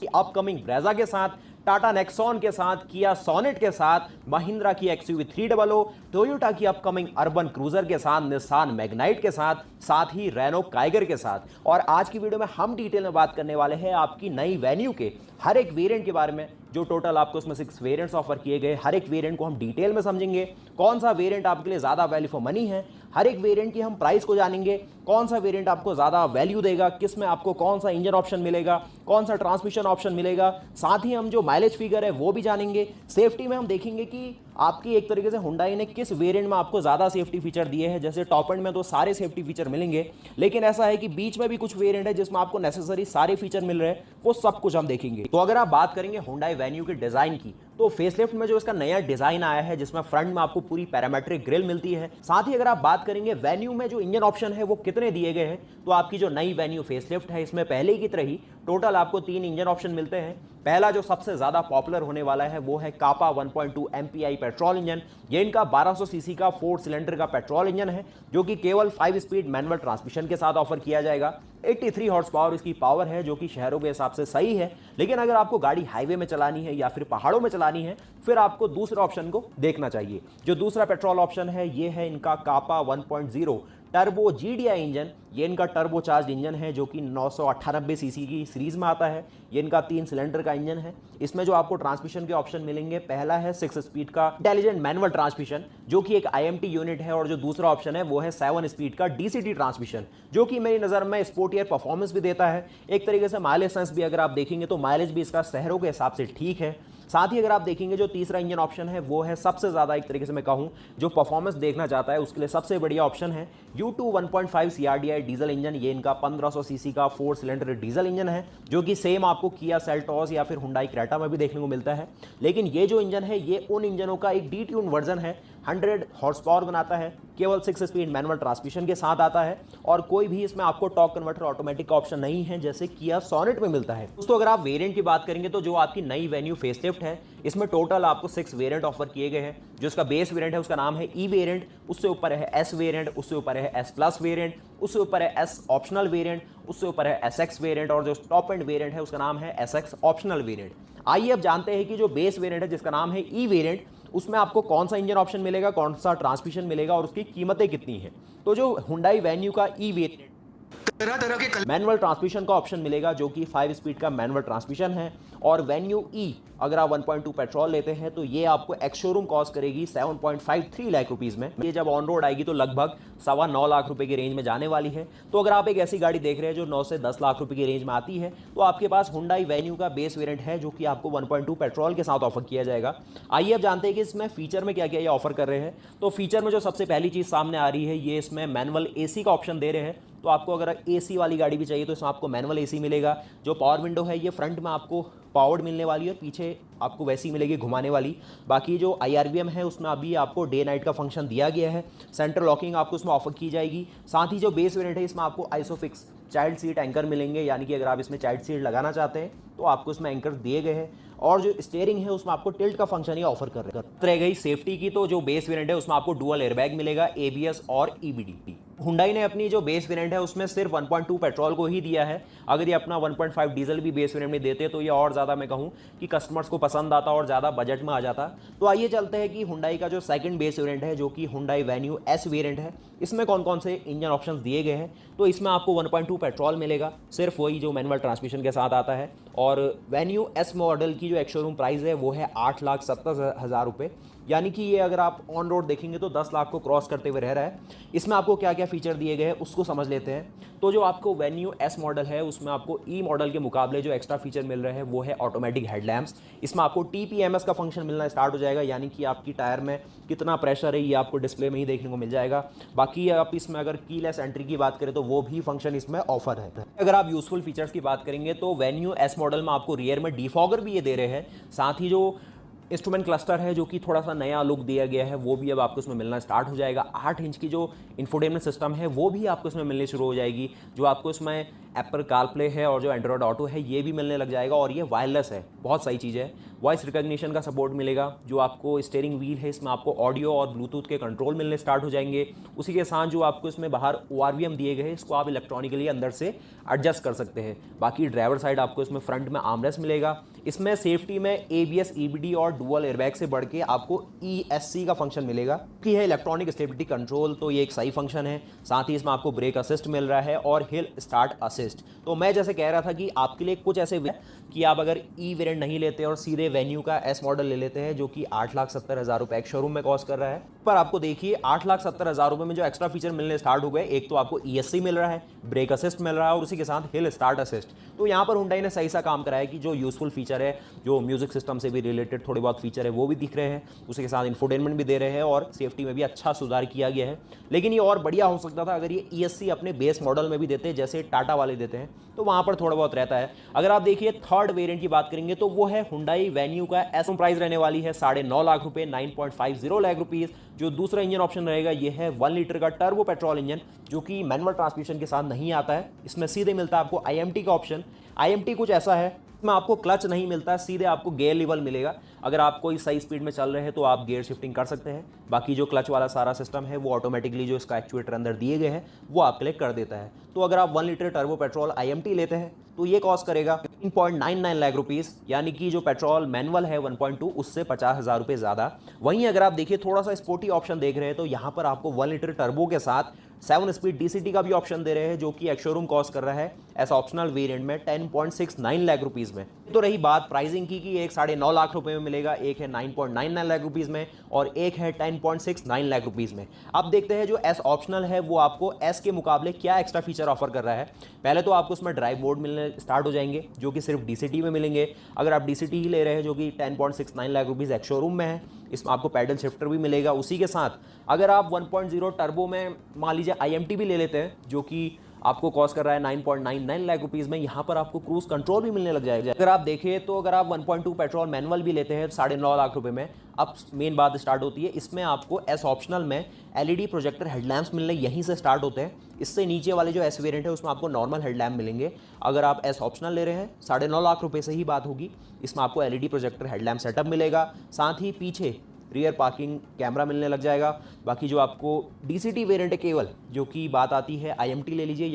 Upcoming Brezza के साथ, Tata Nexon के साथ, किया सोनेट के साथ, महिंद्रा की XUV 300, टोयोटा की अपकमिंग अर्बन क्रूजर के साथ, निसान मैग्नाइट के साथ ही रेनो काइगर के साथ। और आज की वीडियो में हम डिटेल में बात करने वाले हैं आपकी नई वेन्यू के हर एक वेरिएंट के बारे में। जो टोटल आपको इसमें 6 वेरिएंट्स ऑफर किए गए, हर एक वेरिएंट को हम डिटेल में समझेंगे। कौन सा वेरिएंट आपके लिए ज्यादा वैल्यू फॉर मनी है, हर एक वेरिएंट की हम प्राइस को जानेंगे। कौन सा वेरिएंट आपको ज्यादा वैल्यू देगा, किस में आपको कौन सा इंजन ऑप्शन मिलेगा, कौन सा ट्रांसमिशन ऑप्शन मिलेगा। साथ ही हम जो माइलेज फिगर है वो भी जानेंगे। सेफ्टी में हम देखेंगे कि आपकी एक तरीके से हुंडई ने किस वेरिएंट में आपको ज्यादा सेफ्टी फीचर दिए हैं। जैसे टॉप एंड में तो सारे सेफ्टी फीचर मिलेंगे, लेकिन ऐसा है कि बीच में भी कुछ वेरिएंट है जिसमें आपको नेसेसरी सारे फीचर मिल रहे हैं, वो सब कुछ हम देखेंगे। तो अगर आप बात करेंगे हुंडई वेन्यू के डिजाइन की, तो फेसलिफ्ट में जो इसका नया डिजाइन आया है, जिसमें फ्रंट में आपको पूरी पैरामेट्रिक ग्रिल मिलती है। साथ ही अगर आप बात करेंगे वेन्यू में जो इंजन ऑप्शन है वो कितने दिए गए हैं, तो आपकी जो नई वेन्यू फेसलिफ्ट है इसमें पहले की तरह ही टोटल आपको 3 इंजन ऑप्शन मिलते हैं। पहला जो सबसे ज्यादा पॉपुलर होने वाला है वो है कापा 1.2 MPI पेट्रोल इंजन। ये इनका 1200 सीसी का 4 सिलेंडर का पेट्रोल इंजन है, जो कि केवल 5 स्पीड मैनुअल ट्रांसमिशन के साथ ऑफर किया जाएगा। 83 हॉर्स पावर इसकी पावर है, जो कि शहरों के हिसाब से सही है। लेकिन अगर आपको गाड़ी हाईवे में चलानी है या फिर पहाड़ों में चलानी है, फिर आपको दूसरे ऑप्शन को देखना चाहिए। जो दूसरा पेट्रोल ऑप्शन है ये है इनका कापा 1.0 टर्बो GDI इंजन। ये इनका टर्बो चार्ज इंजन है, जो कि 998 सीसी की सीरीज में आता है। ये इनका 3 सिलेंडर का इंजन है। इसमें जो आपको ट्रांसमिशन के ऑप्शन मिलेंगे, पहला है 6 स्पीड का इंटेलिजेंट मैनुअल ट्रांसमिशन, जो कि एक IMT यूनिट है। और जो दूसरा ऑप्शन है वो है 7 स्पीड का DCT ट्रांसमिशन, जो कि मेरी नज़र में स्पोर्टियर परफॉर्मेंस भी देता है। एक तरीके से माइलेज सेंस भी अगर आप देखेंगे तो माइलेज भी इसका शहरों के हिसाब से ठीक है। साथ ही अगर आप देखेंगे जो तीसरा इंजन ऑप्शन है वो है सबसे ज़्यादा, एक तरीके से मैं कहूँ, जो परफॉर्मेंस देखना चाहता है उसके लिए सबसे बढ़िया ऑप्शन है U2 1.5 CRDI डीजल इंजन। ये इनका 1500 सीसी का 4 सिलेंडर डीजल इंजन है, जो कि सेम आपको किया सेल्टॉस या फिर हुंडई क्रेटा में भी देखने को मिलता है। लेकिन ये जो इंजन है ये उन इंजनों का एक डिट्यून वर्जन है। 100 हॉर्स पावर बनाता है, केवल 6 स्पीड मैनुअल ट्रांसमिशन के साथ आता है, और कोई भी इसमें आपको टॉर्क कन्वर्टर ऑटोमेटिक का ऑप्शन नहीं है, जैसे किया सोनेट में मिलता है। दोस्तों अगर आप वेरिएंट की बात करेंगे तो जो आपकी नई वेन्यू फेसलिफ्ट है, इसमें टोटल आपको 6 वेरिएंट ऑफर किए गए हैं। जो इसका बेस वेरिएंट है उसका नाम है E वेरिएंट, उससे ऊपर है S वेरिएंट, उससे ऊपर है S प्लस वेरिएंट, उससे ऊपर है S ऑप्शनल वेरिएंट, उससे ऊपर है SX वेरिएंट, और जो टॉप एंड वेरिएंट है उसका नाम है SX ऑप्शनल वेरिएंट। आइए अब जानते हैं कि जो बेस वेरिएंट है जिसका नाम है E वेरिएंट, उसमें आपको कौन सा इंजन ऑप्शन मिलेगा, कौन सा ट्रांसमिशन मिलेगा और उसकी कीमतें कितनी हैं। तो जो हुंडई वेन्यू का E वेरिएंट, तरह तरह के मैनुअल ट्रांसमिशन का ऑप्शन मिलेगा, जो कि 5 स्पीड का मैनुअल ट्रांसमिशन है। और वेन्यू E अगर आप 1.2 पेट्रोल लेते हैं तो ये आपको एक्स शोरूम कॉस्ट करेगी 7.53 लाख रुपीस में। ये जब ऑन रोड आएगी तो लगभग 9.25 लाख रुपए की रेंज में जाने वाली है। तो अगर आप एक ऐसी गाड़ी देख रहे हैं जो 9 से 10 लाख रुपए की रेंज में आती है, तो आपके पास हुंडई वेन्यू का बेस वेरिएंट है, जो कि आपको 1.2 पेट्रोल के साथ ऑफर किया जाएगा। आइए अब जानते हैं कि इसमें फीचर में क्या क्या ये ऑफर कर रहे हैं। तो फीचर में जो सबसे पहली चीज़ सामने आ रही है, ये इसमें मैनुअल AC का ऑप्शन दे रहे हैं। तो आपको अगर AC वाली गाड़ी भी चाहिए तो इसमें आपको मैनुअल AC मिलेगा। जो पावर विंडो है ये फ्रंट में आपको पावर्ड मिलने वाली है, पीछे आपको वैसी मिलेगी घुमाने वाली। बाकी जो IRVM है उसमें अभी आपको डे नाइट का फंक्शन दिया गया है। सेंटर लॉकिंग आपको इसमें ऑफर की जाएगी। साथ ही जो बेस वेरिएंट है इसमें आपको आइसोफिक्स चाइल्ड सीट एंकर मिलेंगे, यानी कि अगर आप इसमें चाइल्ड सीट लगाना चाहते हैं तो आपको इसमें एंकर दिए गए हैं। और जो स्टीयरिंग है उसमें आपको टिल्ट का फंक्शन ही ऑफर कर रहे गई। सेफ्टी की तो जो बेस वेरिएंट है उसमें आपको डुअल एयरबैग मिलेगा, ABS और EBD। हुंडई ने अपनी जो बेस वेरिएंट है उसमें सिर्फ 1.2 पेट्रोल को ही दिया है। अगर ये अपना 1.5 डीजल भी बेस वेरिएंट में देते तो ये और ज़्यादा, मैं कहूँ कि कस्टमर्स को पसंद आता और ज़्यादा बजट में आ जाता। तो आइए चलते हैं कि हुंडई का जो सेकंड बेस वेरिएंट है, जो कि हुंडई वेन्यू S वेरिएंट है, इसमें कौन कौन से इंजन ऑप्शंस दिए गए हैं। तो इसमें आपको 1.2 पेट्रोल मिलेगा, सिर्फ वही जो मैनुअल ट्रांसमिशन के साथ आता है। और वेन्यू S मॉडल की जो एक्स शोरूम प्राइस है वो है 8,70,000 रुपये, यानी कि ये अगर आप ऑन रोड देखेंगे तो 10 लाख को क्रॉस करते हुए रह रहा है। इसमें आपको क्या क्या फीचर दिए गए हैं उसको समझ लेते हैं। तो जो आपको वेन्यू S मॉडल है उसमें आपको E मॉडल के मुकाबले जो एक्स्ट्रा फीचर मिल रहे हैं वो है ऑटोमेटिक हेडलैम्प्स। इसमें आपको TPMS का फंक्शन मिलना स्टार्ट हो जाएगा, यानी कि आपकी टायर में कितना प्रेशर है ये आपको डिस्प्ले में ही देखने को मिल जाएगा। बाकी आप इसमें अगर कीलेस एंट्री की बात करें तो वो भी फंक्शन इसमें ऑफर है। अगर आप यूजफुल फीचर्स की बात करेंगे तो वेन्यू S मॉडल में आपको रियर में डिफॉगर भी ये दे रहे हैं। साथ ही जो इंस्ट्रूमेंट क्लस्टर है जो कि थोड़ा सा नया लुक दिया गया है वो भी अब आपको इसमें मिलना स्टार्ट हो जाएगा। 8 इंच की जो इंफोटेनमेंट सिस्टम है वो भी आपको इसमें मिलनी शुरू हो जाएगी। जो आपको इसमें एप्पल कारप्ले है और जो एंड्रॉयड ऑटो है ये भी मिलने लग जाएगा, और ये वायरलेस है, बहुत सही चीज़ है। वॉइस रिकॉग्निशन का सपोर्ट मिलेगा, जो आपको स्टीयरिंग व्हील है इसमें आपको ऑडियो और ब्लूटूथ के कंट्रोल मिलने स्टार्ट हो जाएंगे। उसी के साथ जो आपको इसमें बाहर ORVM दिए गए हैं, इसको आप इलेक्ट्रॉनिकली अंदर से एडजस्ट कर सकते हैं। बाकी ड्राइवर साइड आपको इसमें फ्रंट में आर्मरेस्ट मिलेगा। इसमें सेफ्टी में ABS, EBD और डुअल एयरबैग से बढ़ के आपको ESC का फंक्शन मिलेगा कि है इलेक्ट्रॉनिक स्टेबिलिटी कंट्रोल, तो ये एक सही फंक्शन है। साथ ही इसमें आपको ब्रेक असिस्ट मिल रहा है और हिल स्टार्ट असिस्ट। तो मैं जैसे कह रहा था कि आपके लिए कुछ ऐसे कि आप अगर ई वेरिएंट नहीं लेते और सीधे वेन्यू का S मॉडल ले लेते हैं, जो कि 8,70,000 रुपये एक शोरूम में कॉस्ट कर रहा है, पर आपको देखिए 8,70,000 रुपये में जो एक्स्ट्रा फीचर मिलने स्टार्ट हो गए, एक तो आपको ESC मिल रहा है, ब्रेक असिस्ट मिल रहा है और उसी के साथ हिल स्टार्ट असिस्ट। तो यहाँ पर हुंडई ने सही सा काम करा है कि जो यूजफुल फीचर है, जो म्यूजिक सिस्टम से भी रिलेटेड थोड़े बहुत फीचर है वो भी दिख रहे हैं, उसी के साथ इंफोटेनमेंट भी दे रहे हैं और सेफ्टी में भी अच्छा सुधार किया गया है। लेकिन ये और बढ़िया हो सकता था अगर ये ESC अपने बेस मॉडल में भी देते, जैसे टाटा वाले देते हैं, तो वहाँ पर थोड़ा बहुत रहता है। अगर आप देखिए थर्ड वेरिएंट की बात करेंगे तो वो है हुंडई वेन्यू का एस प्राइस रहने वाली है 9.5 लाख रुपए, 9.50 लाख रुपीस। जो दूसरा इंजन ऑप्शन रहेगा ये है 1 लीटर का टर्बो पेट्रोल इंजन, जो कि मैनुअल ट्रांसमिशन के साथ नहीं आता है। इसमें सीधे मिलता है आपको IMT का ऑप्शन। IMT कुछ ऐसा है, इसमें आपको क्लच नहीं मिलता, सीधे आपको गियर लेवल मिलेगा। अगर आप कोई सही स्पीड में चल रहे हैं तो आप गियर शिफ्टिंग कर सकते हैं। बाकी जो क्लच वाला सारा सिस्टम है वो ऑटोमेटिकली जो इसका एक्चुएटर अंदर दिए गए हैं वो आपके लिए कर देता है। तो अगर आप 1 लीटर टर्बो पेट्रोल IMT लेते हैं तो ये कॉस्ट करेगा 3.99 लाख रुपीस, यानी कि जो पेट्रोल मैनुअल है 1.2 उससे 50,000 रुपये ज़्यादा। वहीं अगर आप देखिए थोड़ा सा स्पोर्टी ऑप्शन देख रहे हैं तो यहाँ पर आपको 1 लीटर टर्बो के साथ 7 स्पीड DCT का भी ऑप्शन दे रहे हैं, जो कि एक शोरूम कॉस्ट कर रहा है एस ऑप्शनल वेरिएंट में 10.69 लाख रुपीस में। तो रही बात प्राइसिंग की कि एक 9.5 लाख रुपए में मिलेगा, एक है 9.99 लाख रुपीस में और एक है 10.69 लाख रुपीस में। अब देखते हैं जो एस ऑप्शनल है वो आपको एस के मुकाबले क्या एक्स्ट्रा फीचर ऑफर कर रहा है। पहले तो आपको उसमें ड्राइव मोड मिलने स्टार्ट हो जाएंगे, जो कि सिर्फ DCT में मिलेंगे। अगर आप DCT ही ले रहे हैं, जो कि 10.69 लाख रुपीस एक शोरूम में है, इसमें आपको पैडल शिफ्टर भी मिलेगा। उसी के साथ अगर आप 1.0 टर्बो में मान लीजिए IMT भी ले लेते हैं, जो कि आपको कॉस्ट कर रहा है 9.99 लाख रुपीस में, यहाँ पर आपको क्रूज कंट्रोल भी मिलने लग जाएगा। अगर आप देखें तो अगर आप 1.2 पेट्रोल मैनुअल भी लेते हैं 9.5 लाख रुपए में, अब मेन बात स्टार्ट होती है। इसमें आपको एस ऑप्शनल में LED प्रोजेक्टर हेडलैम्प्स मिलने यहीं से स्टार्ट होते हैं। इससे नीचे वाले जो एस वेरिएंट है उसमें आपको नॉर्मल हेडलैम्प मिलेंगे। अगर आप एस ऑप्शनल ले रहे हैं 9.5 लाख रुपए से ही बात होगी, इसमें आपको LED प्रोजेक्टर हेडलैम्प सेटअप मिलेगा, साथ ही पीछे रियर पार्किंग कैमरा मिलने लग जाएगा। बाकी जो आपको DCT वेरिएंट है केवल, जो कि बात आती है IMT ले लीजिए